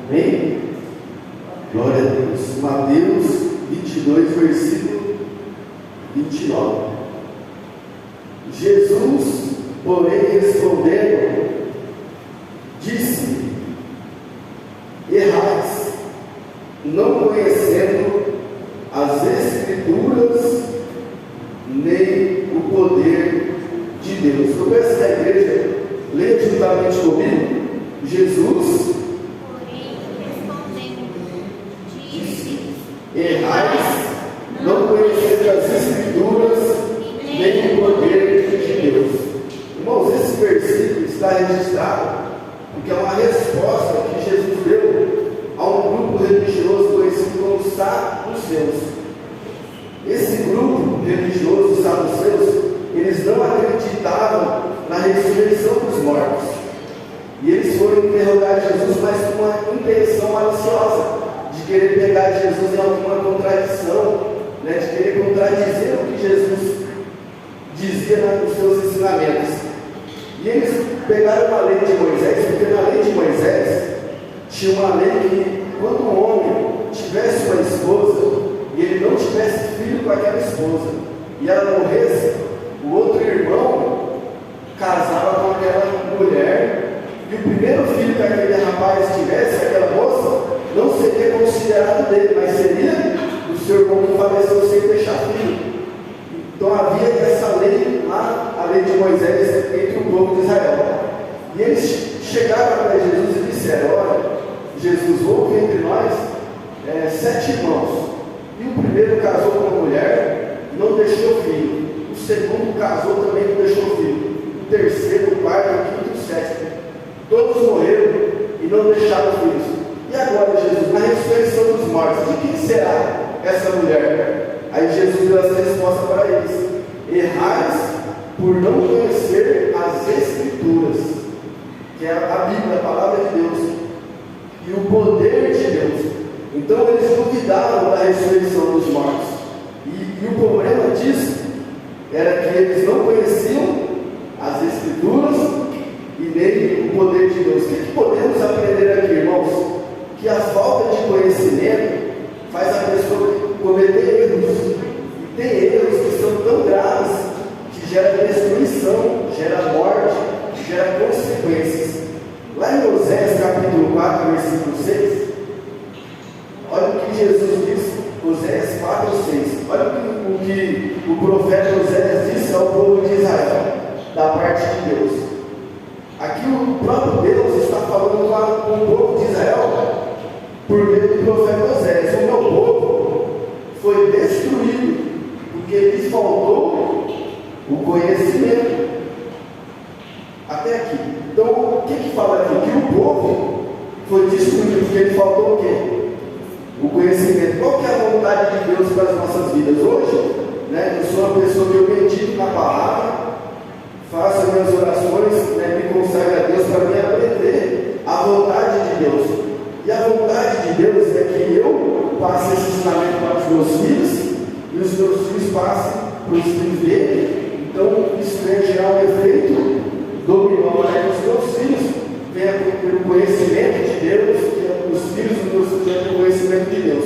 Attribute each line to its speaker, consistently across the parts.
Speaker 1: Amém? Glória a Deus. Mateus 22, versículo 29. Jesus, porém, respondendo, disse: errais, não conhecendo as Escrituras nem o poder de Deus. Eu peço que a igreja leia juntamente comigo. Jesus,
Speaker 2: porém, respondendo, disse:
Speaker 1: errais, não conhecendo as Escrituras nem o poder de Deus. Irmãos, esse versículo está registrado porque é uma resposta que Jesus deu a um grupo religioso conhecido como saduceus. Esse grupo religioso, os saduceus, eles não acreditavam na ressurreição dos mortos. E eles foram interrogar Jesus, mas com uma intenção maliciosa, de querer pegar Jesus em alguma contradição, de querer contradizer o que Jesus dizia nos seus ensinamentos. E eles pegaram a lei de Moisés, porque na lei de Moisés tinha uma lei que quando um homem tivesse uma esposa e ele não tivesse filho com aquela esposa e ela morresse, o outro irmão casava com aquela mulher e o primeiro filho que aquele rapaz tivesse, aquela moça, não seria considerado dele, mas seria do seu irmão que faleceu sem deixar filho. Então havia essa lei lá, a lei de Moisés, entre o povo de Israel. E eles chegaram para Jesus e disseram: olha, Jesus, houve entre nós 7 irmãos. E o primeiro casou com uma mulher e não deixou filho. O segundo casou também e não deixou filho. O terceiro, o quarto, o quinto e o sétimo. Todos morreram e não deixaram filhos. E agora, Jesus, na ressurreição dos mortos, de quem será essa mulher? Aí Jesus deu essa resposta para eles: errais por não conhecer as Escrituras, que é a Bíblia, a palavra de Deus, e o poder de Deus. Então eles duvidavam da ressurreição dos mortos. E o problema disso era que eles não conheciam as Escrituras e nem o poder de Deus. O que podemos aprender aqui, irmãos? Que a falta de conhecimento faz a pessoa cometer erros. E tem erros que são tão graves que geram destruição, gera morte, gera consequências. Lá em Oséias capítulo 4, versículo 6, olha o que Jesus disse, Oséias 4, 6. Olha o que o profeta Oséias disse ao povo de Israel, da parte de Deus. Aqui o próprio Deus está falando com o povo de Israel por meio do profeta Oséias. O meu povo foi destruído porque lhes faltou o conhecimento. Até aqui. Então, o que fala aqui? Que o povo foi destruído porque lhe faltou o quê? O conhecimento. Qual que é a vontade de Deus para as nossas vidas hoje? Eu sou uma pessoa que eu medito na palavra, faço minhas orações, me consagro a Deus para me aprender a vontade de Deus. E a vontade de Deus é que eu passe esse ensinamento para os meus filhos e os meus filhos passem para os filhos dele. Então isso vai gerar um efeito dominó para que os meus filhos venham ter o conhecimento de Deus, que os filhos dos meus filhos tenham o conhecimento de Deus.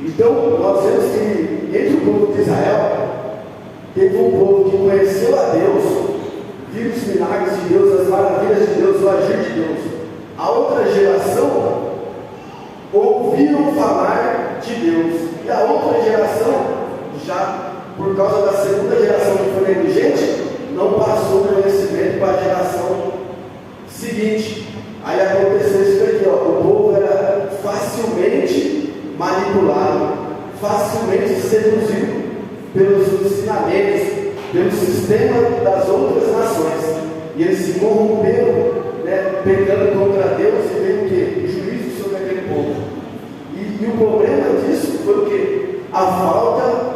Speaker 1: Então nós vemos que entre o povo de Israel teve um povo que conheceu a Deus, viu os milagres de Deus, as maravilhas de Deus, o agir de Deus. A outra geração ouviram falar de Deus, e a outra geração, já por causa da segunda geração que foi negligente, não passou o conhecimento para a geração seguinte. Aí aconteceu isso aqui, o povo era facilmente manipulado, facilmente seduzido pelos ensinamentos, pelo sistema das outras nações, e eles se corromperam, pecando contra Deus, e veio o quê? O juízo sobre aquele povo. E o problema disso foi o quê? A falta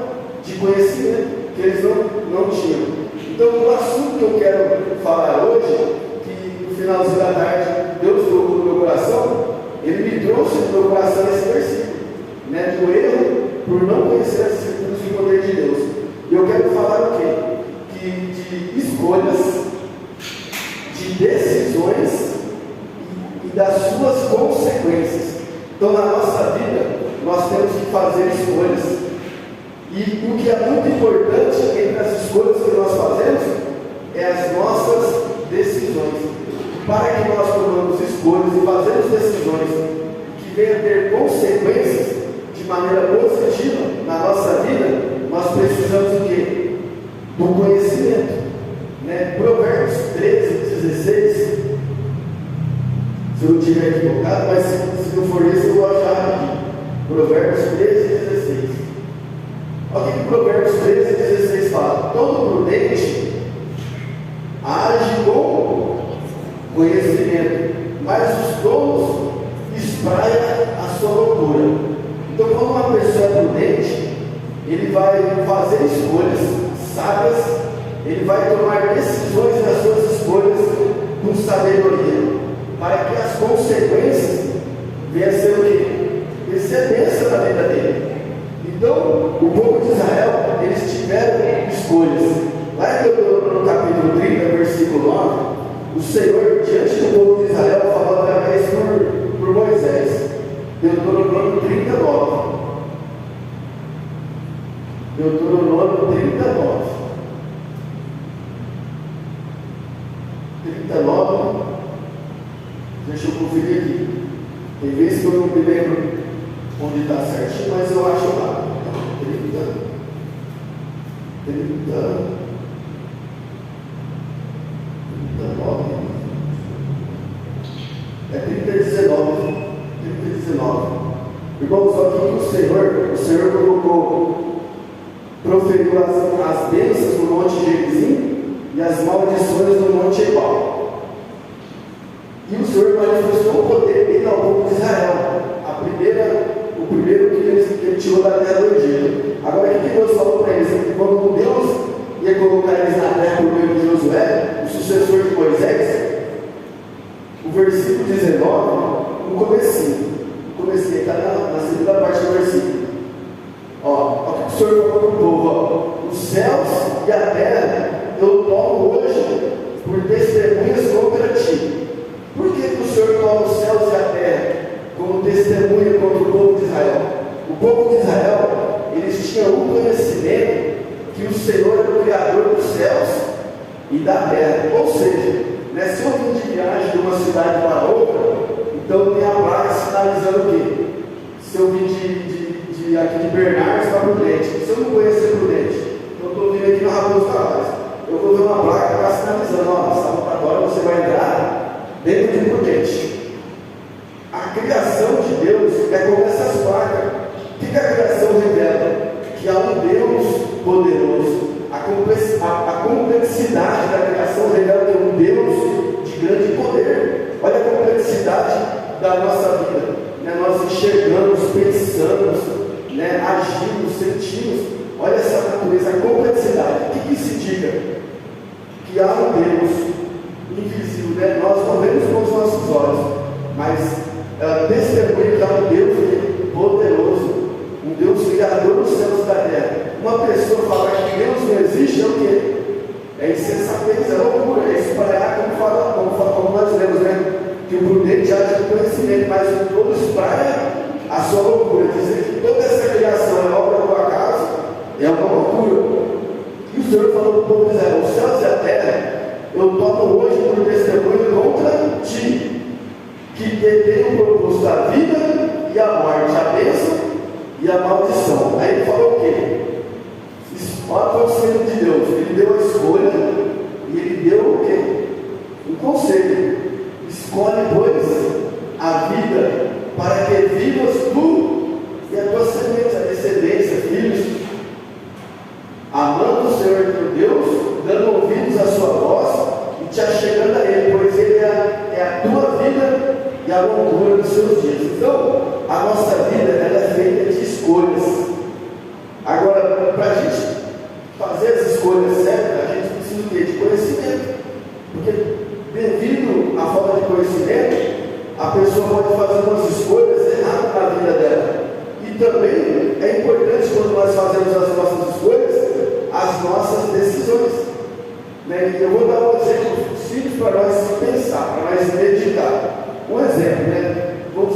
Speaker 1: de conhecimento que eles não tinham. Então, o assunto que eu quero falar hoje, que no finalzinho da tarde Deus colocou no meu coração, ele me trouxe no meu coração esse versículo, do erro por não conhecer as Escrituras e o poder de Deus. E eu quero falar o quê? Que de escolhas, de decisões e das suas consequências. Então, na nossa vida, nós temos que fazer escolhas. E o que é muito importante entre as escolhas que nós fazemos é as nossas decisões. Para que nós tomamos escolhas e fazemos decisões que venham a ter consequências de maneira positiva na nossa vida, nós precisamos do quê? Do conhecimento. Provérbios 13, 16. Se eu não estiver equivocado, mas se não for isso, eu vou achar aqui. Provérbios 13, 16. Olha o que Provérbios 13, 16 fala: todo prudente age com conhecimento, mas os tolos espraiam a sua loucura. Então, quando uma pessoa é prudente, ele vai fazer escolhas sábias, ele vai tomar decisões nas suas escolhas com sabedoria, para que as consequências venham a ser o quê? Ser bênção na vida dele. Então, o povo de Israel, eles tiveram escolhas. Lá em Deuteronômio capítulo 30, versículo 9, o Senhor, diante do povo de Israel, falou através por Moisés. Deuteronômio 39. Deuteronômio 39. 39. Deixa eu conferir aqui. Tem vezes que eu não me lembro onde está certinho, mas eu acho lá. 39. É 30:19. Irmãos, aqui que o Senhor colocou, proferiu as bênçãos no Monte Gerizim e as maldições no Monte Ebal. E o Senhor manifestou o poder dele ao povo de Israel. O primeiro que ele tirou da terra do Egito. Agora, o que Deus falou para eles? Quando Deus ia colocar eles na terra por meio de Josué, o sucessor de Moisés, o versículo 19, no comecinho, está na segunda parte do versículo. Olha o que o Senhor falou para o povo: os céus e a terra eu tomo hoje por testemunhas contra ti. Por que o Senhor toma os céus e a terra como testemunha contra o povo de Israel? O povo de Israel, eles tinham um conhecimento que o Senhor era o Criador dos céus e da terra. Ou seja, se eu vim de viagem de uma cidade para outra, então tem a placa sinalizando o quê? Se eu vim aqui de Bernardes para Prudente, se eu não conhecer Prudente, eu estou vindo aqui na Raposo Tavares, eu vou ver uma placa que está sinalizando: agora você vai entrar dentro de Prudente. A criação de Deus é como essas placas. O que a criação revela? Que há um Deus poderoso. A complexidade da criação revela que é um Deus de grande poder. Olha a complexidade da nossa vida. Nós enxergamos, pensamos, agimos, sentimos. Olha essa natureza, a complexidade. O que isso indica? Que há um Deus invisível. Nós não vemos com os nossos olhos, mas testemunha que há um Deus poderoso, um Deus criador dos céus e da terra. Uma pessoa falar que Deus não existe é o quê? É insensatez, é loucura, é espraiar, como nós lemos, que o prudente age com conhecimento, mas o todo espraia a sua loucura. Dizer que toda essa criação é obra do acaso é uma loucura. E o Senhor falou para o povo de Israel: os céus e a terra eu tomo hoje por testemunho contra ti, que tenho proposto a vida e a morte, a bênção e a maldição. Aí ele falou o quê? Olha o conselho de Deus. Ele deu a escolha e ele deu o quê? Um conselho: escolhe, pois, a vida, para que vivas tu e a tua semente, a descendência, filhos, amando o Senhor teu Deus, dando ouvidos à sua voz e te achegando a Ele, pois Ele é a tua vida e a longura dos seus dias. Então, a nossa vida ela é feita de escolhas. Agora, para a gente fazer as escolhas certas, a gente precisa de conhecimento. Porque, devido à falta de conhecimento, a pessoa pode fazer umas escolhas erradas na vida dela. E também é importante, quando nós fazemos as nossas escolhas, as nossas decisões. E eu vou dar um exemplo simples para nós pensar, para nós meditar. Um exemplo, vamos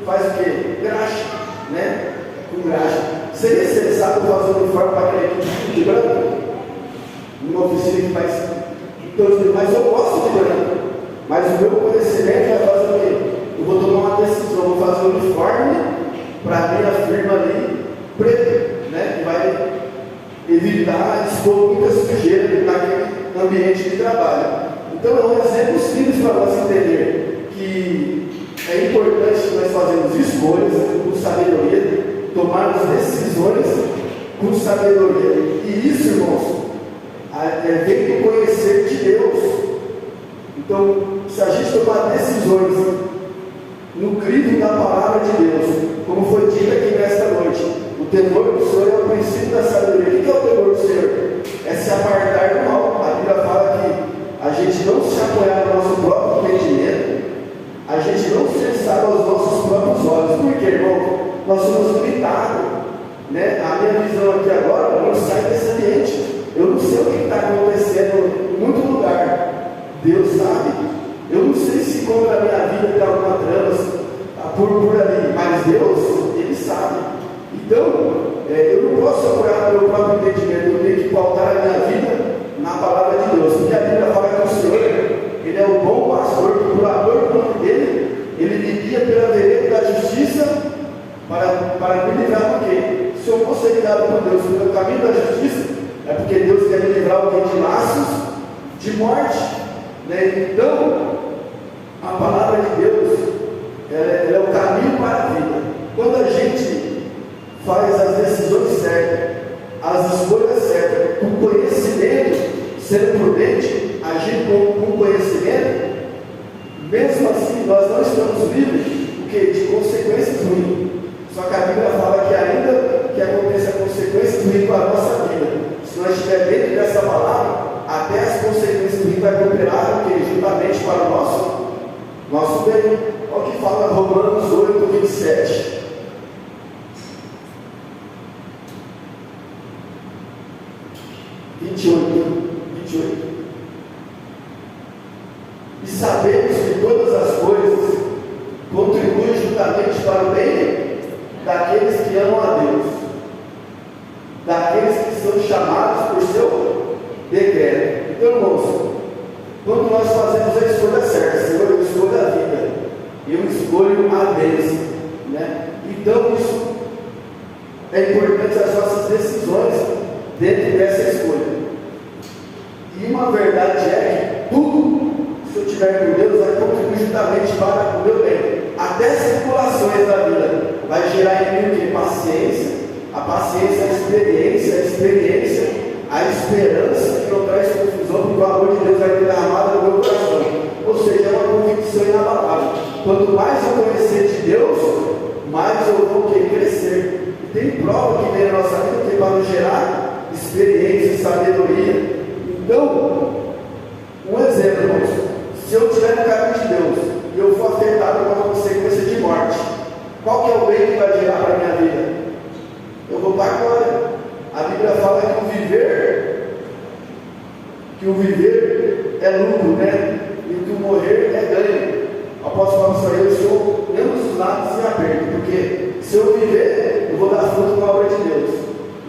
Speaker 1: faz o quê? Graxa, né? Com graxa. Seria sensato fazer um uniforme para aquele equipe de branco? Numa oficina que faz. Então, mas eu gosto de branco. Mas o meu conhecimento vai fazer o quê? Eu vou tomar uma decisão, vou fazer um uniforme para a minha firma ali, preto, né? Que vai evitar expor muita sujeira naquele ambiente de trabalho. Então é um exemplo simples para nós entender que é importante nós fazermos escolhas com sabedoria, tomarmos decisões com sabedoria. E isso, irmãos, vem do conhecer de Deus. Então, se a gente tomar decisões no crivo da palavra de Deus, como foi dito aqui nesta noite, o temor do Senhor é o princípio da sabedoria. O que é o temor do Senhor? É se apartar do mal. A Bíblia fala que a gente não se apoiar no nosso próprio entendimento, a gente não cessar aos nossos próprios olhos. Por quê, irmão? Nós somos limitados, né? A minha visão aqui agora não sai desse ambiente. Eu não sei o que está acontecendo em muito lugar. Deus sabe. Eu não sei se contra a minha vida está alguma trama por ali, mas Deus, Ele sabe. Então, eu não posso apoiar no meu próprio entendimento, eu tenho que pautar a minha vida na palavra de Deus, porque a Bíblia fala que o Senhor, Ele é o bom pastor, que por amor do nome dEle, Ele me guia pela vereda da justiça, para me livrar do quê? Se eu for ser guiado por Deus pelo caminho da justiça, é porque Deus quer me livrar alguém de laços, de morte, né? Então, a palavra de Deus, ela é o caminho para a vida. Quando a gente faz as decisões certas, as escolhas certas, com conhecimento, sendo prudente, agir com conhecimento, mesmo assim nós não estamos livres de consequências ruins. Só que a Bíblia fala que ainda que aconteça consequências ruins para a nossa vida, se nós estivermos dentro dessa palavra, até as consequências ruins vai cooperar juntamente para o nosso bem. Olha o que fala Romanos 8, 27. E sabemos que todas as coisas contribuem juntamente para o bem daqueles que amam a Deus, daqueles que são chamados por seu decreto. Então, irmãos, quando nós fazemos a escolha certa, Senhor, eu escolho a vida, eu escolho a bênção, né? Então, isso é importante, as nossas decisões dentro dessa escolha. E uma verdade é que tudo, se eu tiver com Deus, vai contribuir justamente para o meu bem. Até as circulações da vida vai gerar em mim o quê? Paciência. A paciência, a experiência, a esperança que não traz confusão, porque o amor de Deus vai ter derramado no meu coração. Ou seja, é uma convicção inabalável. Quanto mais eu conhecer de Deus, mais eu vou crescer. E tem prova que vem na nossa vida que vai nos gerar experiência, sabedoria. Então, um exemplo, irmãos, se eu estiver no caminho de Deus e eu for afetado com a consequência de morte, qual que é o bem que vai gerar para a minha vida? Eu vou para a glória. A Bíblia fala que o viver é lucro, né? E que o morrer é ganho. O apóstolo Paulo falou, eu sou ambos os lados em aberto, porque se eu viver, eu vou dar fruto com a obra de Deus.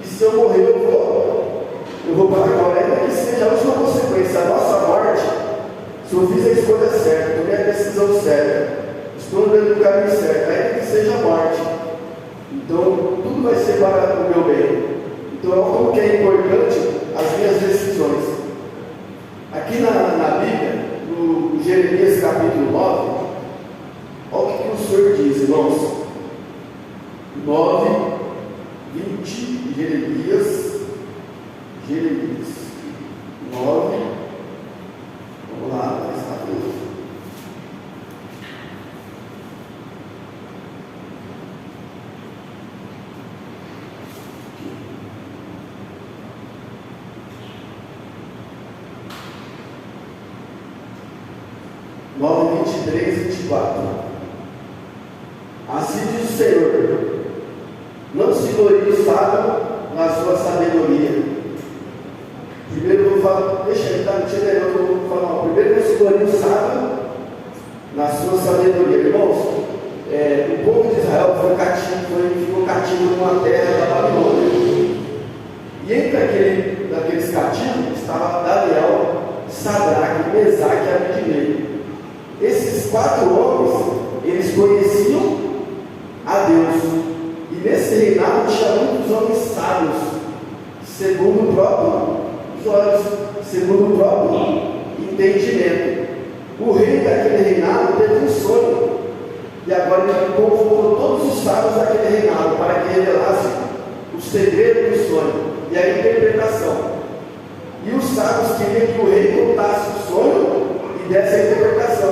Speaker 1: E se eu morrer, eu vou para a glória. Ainda que seja a última consequência, a nossa morte, se eu fiz a escolha certa, tomei a decisão certa, estou andando no caminho certo, ainda que seja a morte. Então, tudo vai ser para o meu bem. Então, olha como que é importante as minhas decisões. Aqui na Bíblia, no Jeremias capítulo 9, olha o que o Senhor diz, irmãos. 9, 20, Jeremias 9, vamos lá, mais rápido. Nove, 23 e 24. Assim diz o Senhor: não se glorie o sábio na sua sabedoria. Primeiro eu vou falar, deixa ele estar no tiro, eu vou falar. Primeiro não se glorie o sábio na sua sabedoria. Irmãos, o povo de Israel ficou cativo numa terra da Babilônia. E entre aqueles cativos estava Daniel, Sadraque, Mesaque e Abednego. Esses 4 homens, eles conheciam a Deus. E nesse reinado tinha muitos homens sábios, segundo o próprio olhos, segundo o próprio entendimento. O rei daquele reinado teve um sonho. E agora ele convocou todos os sábios daquele reinado para que revelassem o segredo do sonho e a interpretação. E os sábios queriam que o rei contasse o sonho e desse a interpretação.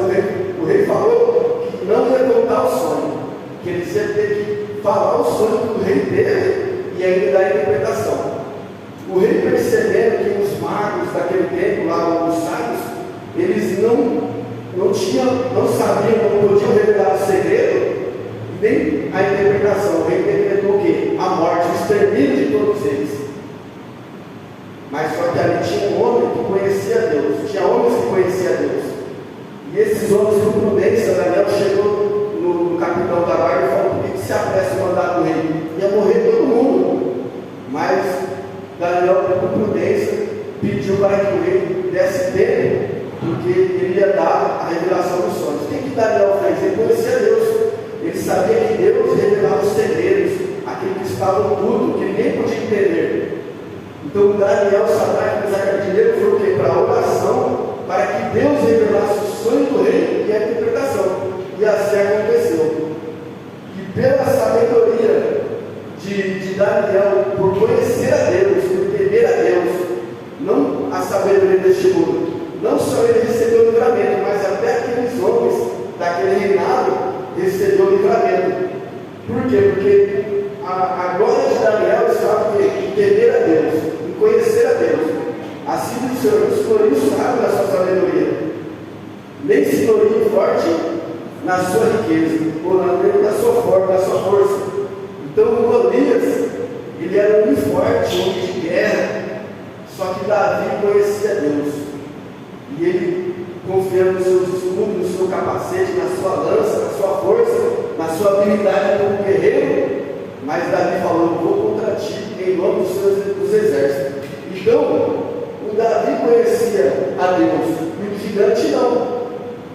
Speaker 1: O rei falou que não ia contar o sonho, que ele ia ter que falar o sonho que o rei teve e ainda dar a interpretação. O rei, percebendo que os magos daquele tempo, lá os sábios, eles não sabiam, não podiam revelar o segredo, nem a interpretação. O rei decretou o quê? A morte, o extermínio de todos eles. Mas só que ali tinha um homem que conhecia Deus, tinha homens que conheciam Deus. E esses homens, com prudência, Daniel chegou no capitão da guarda e falou: por que se apressa o mandado do rei? Ia morrer todo mundo. Mas Daniel, com prudência, pediu para que o rei desse tempo, porque ele ia dar a revelação dos sonhos. O que Daniel fez? Ele conhecia Deus. Ele sabia que Deus revelava os segredos, aquilo que estava oculto, que ninguém podia entender. Então Daniel, Sadraque, Mesaque e Abednego foram o quê? Para a oração, para que Deus revelasse o sonho do rei e a interpretação. E assim aconteceu. E pela sabedoria de Daniel, por conhecer a Deus, por temer a Deus, não a sabedoria deste mundo, não só ele recebeu o livramento, mas até aqueles homens daquele reinado recebeu o livramento. Por quê? Porque a glória de Daniel estava em temer a Deus, em conhecer a Deus. Assim o Senhor não se tornou sábio na sua sabedoria, nem se tornou forte na sua riqueza, ou na sua forma, na sua força. Então Golias, ele era muito forte, homem de guerra, só que Davi conhecia Deus. E ele, confiando nos seus escudos, no seu capacete, na sua lança, na sua força, na sua habilidade como guerreiro, mas Davi falou: vou contra ti em nome dos exércitos. Então, o Davi conhecia a Deus, e o gigante não.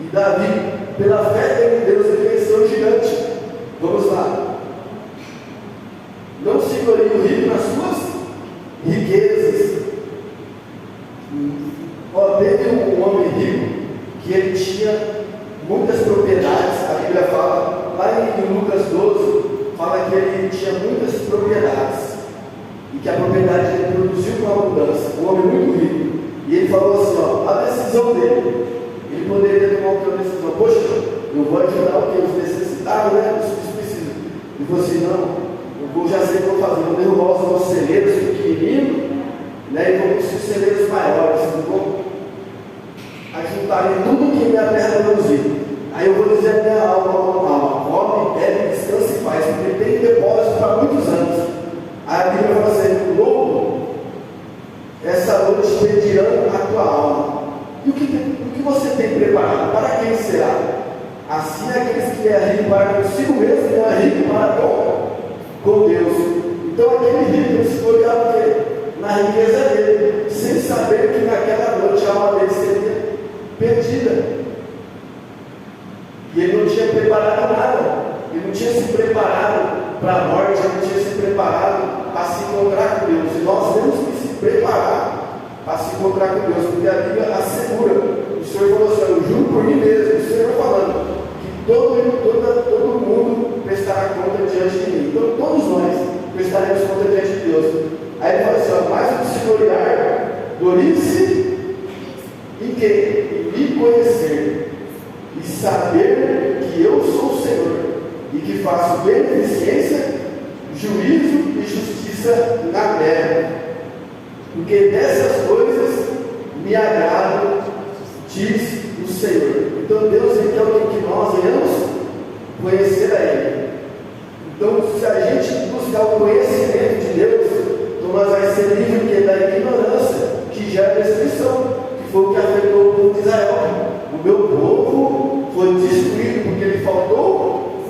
Speaker 1: E Davi, pela fé dele em Deus, ele conheceu o gigante. Vamos lá. Não se glorie o rico nas suas riquezas. Teve um homem rico que ele tinha muitas propriedades. A Bíblia fala, lá em Lucas 12, fala que ele tinha muitas propriedades e que a propriedade dele produziu uma abundância. Um homem muito rico. E ele falou assim: a decisão dele, ele poderia tomar outra decisão. Poxa, eu vou ajudar o que? Os necessitados, né? Os que precisam. E você: não, eu já sei o que eu vou fazer. Vou derrubar os nossos celeiros pequenininhos, né? E vou construir celeiros maiores. Vou ajuntar em tudo que minha terra produzir. Aí eu vou dizer a minha alma: come, bebe, descansa e paz, porque tem depósito para muitos anos. Aí a Bíblia fala assim: louco, essa noite pedirão a tua alma. E o que você tem preparado? Para quem será? Assim é aqueles que é rico para consigo mesmo, não é rico para com Deus. Então aquele rico se foi na riqueza dele, sem saber que naquela noite a alma dele seria perdida. E ele não tinha preparado nada. Ele não tinha se preparado para a morte, ele não tinha se preparado para se encontrar com Deus. E nós temos que se preparar para se encontrar com Deus, porque a Bíblia assegura. O Senhor falou assim: eu juro por mim mesmo, o Senhor falando que todo mundo prestará conta diante de mim. Então todos nós prestaremos conta diante de Deus. Aí ele fala assim: mais do que se gloriar, glorie-se em quem? Em me conhecer e saber que eu sou o Senhor e que faço beneficência, juízo e justiça na terra, porque dessas coisas me agrado, diz o Senhor. Então Deus quer que nós venhamos conhecer a Ele. Então, se a gente buscar o conhecimento de Deus, então nós vamos ser livres da ignorância que gera destruição, que foi o que afetou o povo de Israel. O meu povo foi destruído porque ele faltou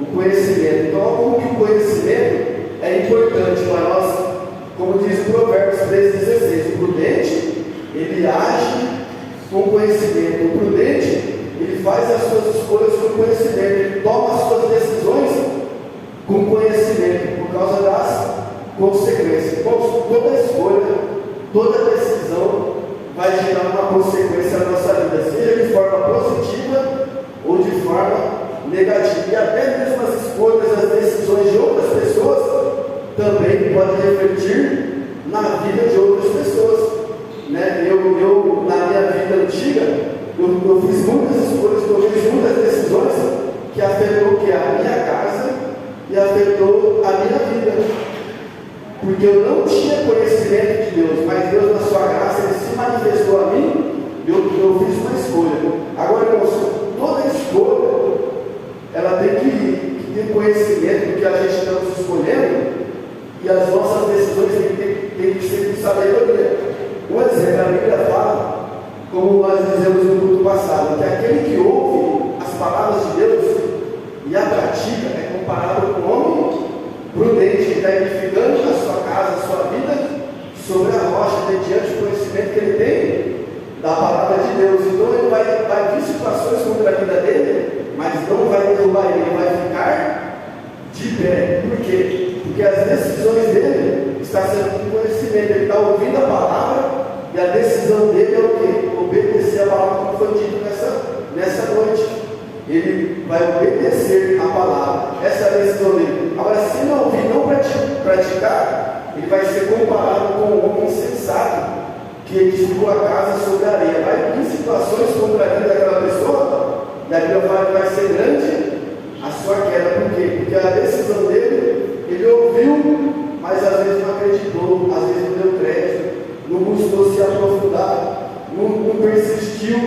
Speaker 1: o conhecimento. Então, como que o conhecimento é importante para nós, como diz o Provérbios 13,16, o prudente, ele age com conhecimento. O prudente, ele faz as suas escolhas com conhecimento, ele toma as suas decisões com conhecimento, por causa das consequências. Então, toda escolha, toda decisão vai gerar uma consequência na nossa vida, seja de forma positiva ou de forma negativa. E até mesmo as escolhas, as decisões de outras pessoas também podem refletir na vida de outras pessoas. Né? Eu na minha vida antiga, eu fiz muitas escolhas, eu fiz muitas decisões que afetou a minha casa e afetou a minha vida. Porque eu não tinha conhecimento de Deus, mas Deus, na sua graça, Ele se manifestou a mim, eu fiz uma escolha. Agora, irmãos, toda escolha, ela tem que ter conhecimento do que a gente está escolhendo, e as nossas decisões têm que ser com sabedoria. Um exemplo, a Bíblia fala, como nós dizemos no culto passado, que aquele que ouve as palavras de Deus e a pratica é comparado com um homem prudente, que está edificando a sua casa, a sua vida, sobre a rocha, mediante o conhecimento que ele tem da palavra de Deus. Então ele vai vir situações contra a vida dele, mas não vai derrubar ele vai ficar de pé. Por quê? Porque as decisões dele estão sendo com conhecimento, ele está ouvindo a palavra, e a decisão dele é o quê? Obedecer a palavra que foi dito nessa noite. Ele vai obedecer a palavra. Essa é a decisão dele. Agora, se não ouvir, não praticar, ele vai ser comparado com um homem insensato que edificou a casa sobre a areia. Vai vir situações contra a vida daquela pessoa, e a Bíblia fala que vai ser grande a sua queda. Por quê? Porque a decisão dele, ele ouviu, mas às vezes não acreditou, às vezes não deu crédito, não buscou se aprofundar, não persistiu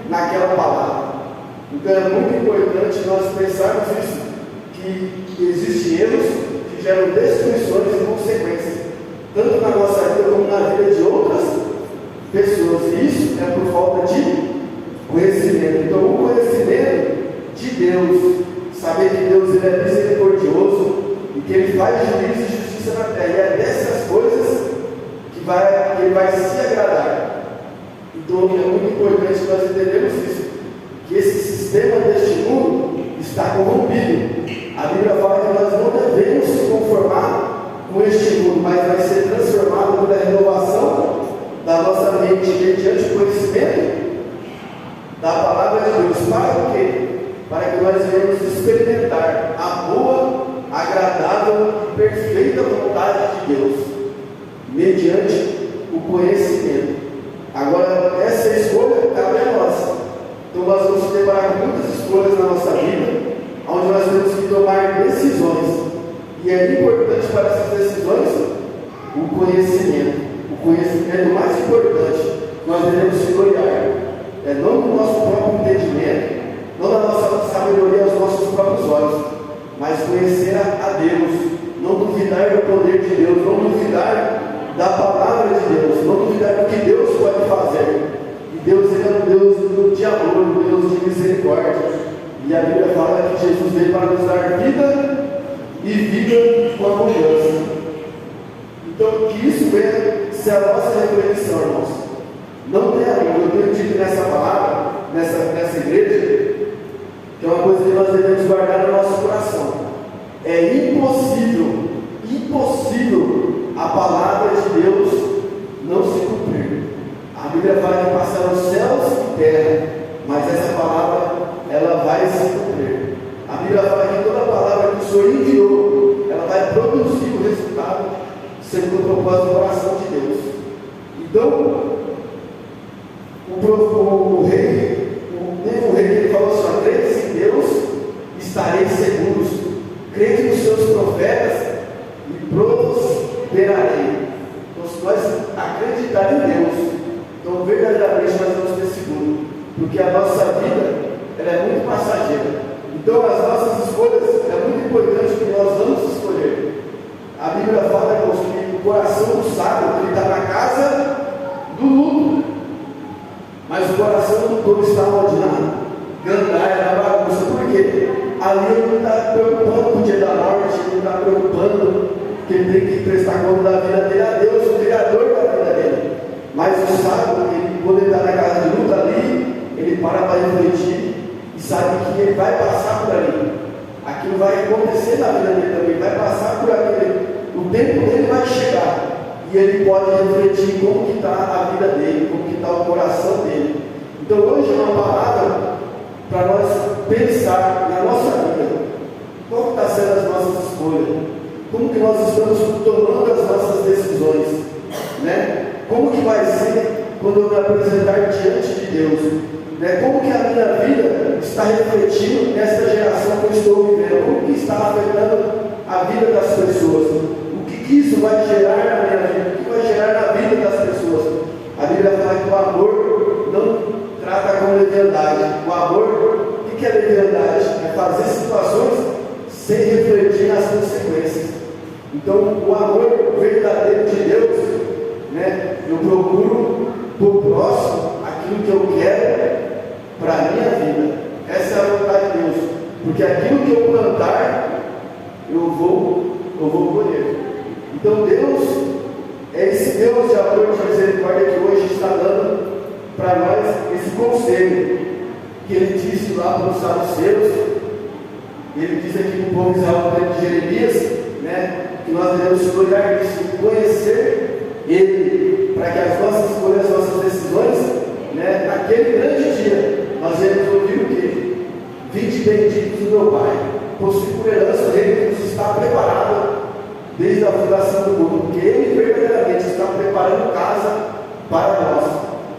Speaker 1: naquela palavra. Então é muito importante nós pensarmos isso, que existem erros que geram destruições e consequências, tanto na nossa vida como na vida de outras pessoas. E isso é por falta de conhecimento. Então o conhecimento de Deus, saber que Deus ele é misericordioso e que Ele faz juízo e justiça na terra, e é dessas coisas que Ele vai se agradar. Então é muito importante nós entendermos isso, que esse sistema deste mundo está corrompido. A Bíblia fala que nós não devemos se conformar com este mundo, mas vai ser transformado pela renovação da nossa mente, mediante o conhecimento da palavra de Deus. Para o quê? Para que nós venhamos experimentar a boa, agradável e perfeita vontade de Deus, mediante o conhecimento. Agora, essa escolha cabe a nós. Então nós vamos se deparar com muitas escolhas na nossa vida, onde nós temos que tomar decisões. E é importante para essas decisões o conhecimento. O conhecimento mais importante, nós devemos se gloriar. Não no nosso próprio entendimento, não na nossa sabedoria aos nossos próprios olhos, mas conhecer a Deus, não duvidar do poder de Deus, não duvidar da palavra de Deus, não duvidar do que Deus pode fazer. E Deus é um Deus de amor, um Deus de misericórdia. E a Bíblia fala que Jesus veio para nos dar vida e vida com abundância. Então, que isso venha ser a nossa reflexão, irmãos. Não tenha dúvida, eu tenho dito nessa palavra, nessa igreja, que é uma coisa que nós devemos guardar no nosso coração. É impossível a palavra de Deus não se cumprir. A Bíblia fala que passaram céus e terra, mas essa palavra, ela vai se cumprir. A Bíblia fala que toda palavra que o Senhor enviou, ela vai produzir o resultado segundo o propósito do coração de Deus. Então, o rei, ele falou assim: crede em Deus, estareis seguros, crede nos seus profetas e prosperarei. Então, se nós acreditar em Deus, então verdadeiramente nós vamos ter seguro, porque a nossa vida, ela é muito passageira. Então as nossas escolhas, é muito importante que nós vamos escolher. A Bíblia fala, irmãos, que o coração do sábio, ele está na casa do luto, mas o coração do tolo está onde? Na gandaia, na bagunça. Por quê? ali ele não está preocupando com o dia da morte, ele não está preocupando que ele tem que prestar conta da vida dele a Deus, o Criador da vida dele. Mas o sábio, ele, quando ele está na casa de luta ali, ele para refletir e sabe que ele vai passar por ali. Aquilo vai acontecer na vida dele também, vai passar por aquele. O tempo dele vai chegar. E ele pode refletir como que está a vida dele, como que está o coração dele. Então hoje é uma palavra para nós pensar na nossa vida. Como está sendo as nossas escolhas? Como que nós estamos tomando as nossas decisões? Né? Como que vai ser quando eu me apresentar diante de Deus? Né? Como que a minha vida está refletindo nessa geração que eu estou vivendo? Como que está afetando a vida das pessoas? O que isso vai gerar na minha vida? O que vai gerar na vida das pessoas? A Bíblia fala que o amor não trata com leviandade. O amor, o que é leviandade? É fazer situações sem refletir nas consequências. Então, o amor verdadeiro de Deus, né? Eu procuro por próximo aquilo que eu quero para a minha vida. Essa é a vontade de Deus. Porque aquilo que eu plantar, eu vou colher. Então, Deus é esse Deus de amor e de misericórdia que hoje está dando para nós esse conselho que ele disse lá para os saduceus. Ele diz aqui para o povo de Israel, no tempo de Jeremias, né, que nós devemos olhar isso, conhecer ele, para que as nossas escolhas, as nossas decisões, né, naquele grande dia, nós devemos ouvir o quê? Vinde benditos do meu Pai, possui por herança o reino que nos está preparado desde a fundação do mundo, porque ele verdadeiramente está preparando casa para nós,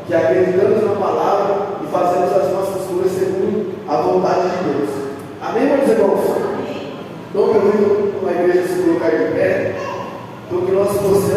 Speaker 1: que acreditamos na palavra e fazemos as nossas escolhas segundo a vontade de Deus. Amém, meus irmãos? Então, eu convido a igreja a se colocar de pé, então que nós possamos